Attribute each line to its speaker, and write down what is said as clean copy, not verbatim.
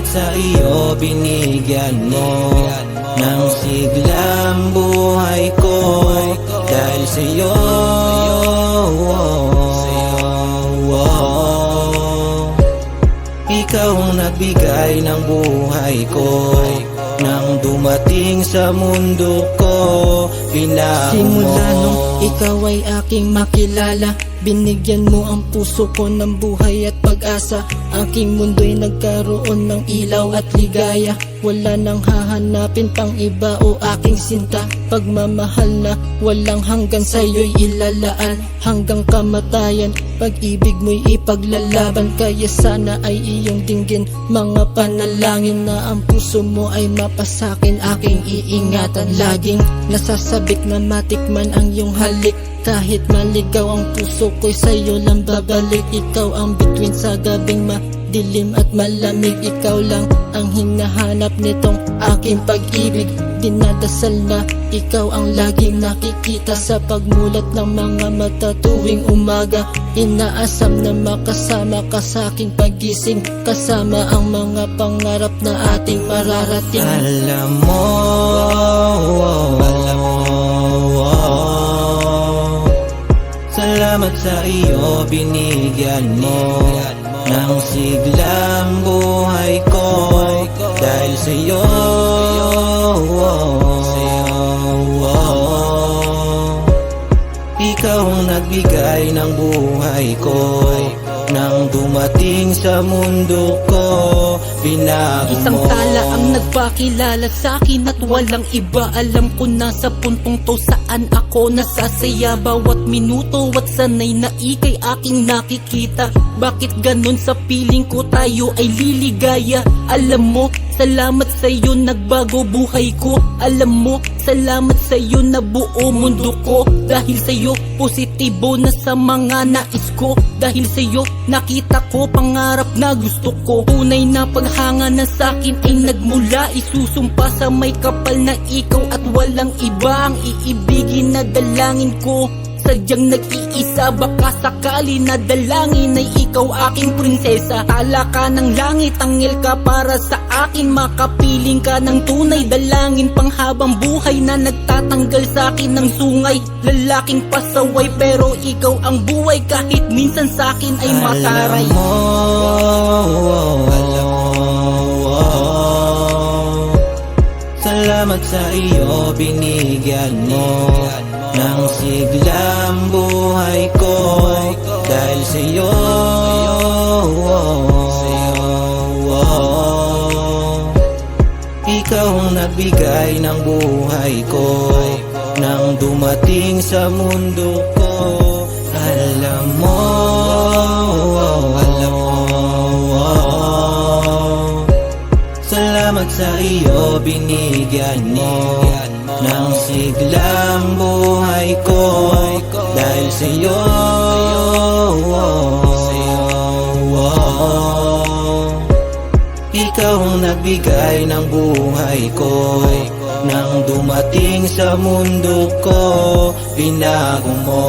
Speaker 1: sa iyo binigyan mo ng siglang buhay ko. Dahil sa iyo ikaw ang nagbigay ng buhay ko. Nang dumating sa mundo ko, binago mo.
Speaker 2: Simula nung ikaw ay aking makilala, binigyan mo ang puso ko ng buhay at pag-asa. Aking mundo'y nagkaroon ng ilaw at ligaya. Wala nang hahanapin pang iba o aking sinta. Pagmamahal na walang hanggan sa'yo'y ilalaan hanggang kamatayan. Pag-ibig mo'y ipaglalaban, kaya sana ay iyong dinggin mga panalangin na ang puso mo ay mapasakin. Aking iingatan laging nasasabik na matikman ang iyong halik. Kahit maligaw ang puso ko'y sa'yo lang babalik. Ikaw ang bituin sa gabing madilim at malamig. Ikaw lang ang hinahanap nitong aking pag-ibig. Dinadasal na ikaw ang laging nakikita sa pagmulat ng mga mata tuwing umaga. Inaasam na makasama ka sa aking pagising, kasama ang mga pangarap na ating mararating.
Speaker 1: Alam mo, salamat sa iyo binigyan mo ng siglang buhay ko. Dahil sa iyo ikaw ang nagbigay ng buhay ko. Nang dumating sa mundo ko, binago mo.
Speaker 2: Isang tala ang nagpakilala sa'kin at walang iba. Alam ko na sa puntong to saan ako nasasaya bawat minuto at sanay na ikay aking nakikita. Bakit ganun sa piling ko tayo ay liligaya? Alam mo, salamat sa'yo nagbago buhay ko. Alam mo, salamat sa'yo na buo mundo ko. Dahil sa'yo, positibo na sa mga nais ko. Dahil sa'yo, nakita ko pangarap na gusto ko. Tunay na paghanga na sa'kin ay nagmula. Isusumpa sa may kapal na ikaw at walang iba ang iibigin na dalangin ko. Sadyang nag-iisa, baka sakali na dalangin ay ikaw aking prinsesa. Tala ka ng langit, anghel ka para sa akin. Makapiling ka ng tunay, dalangin panghabang buhay na nagtatanggal sa akin ng sungay. Lalaking pasaway pero ikaw ang buhay kahit minsan sa akin ay mataray.
Speaker 1: Salamat sa iyo binigyan mo ng siglang buhay ko. Dahil sa iyo ikaw ang nagbigay ng buhay ko. Nang dumating sa mundo ko, alam mo, salamat sa iyo binigyan mo ng siglang buhay ko. Dahil sa iyo ikaw ang nagbigay ng buhay ko. Nang dumating sa mundo ko, binago mo.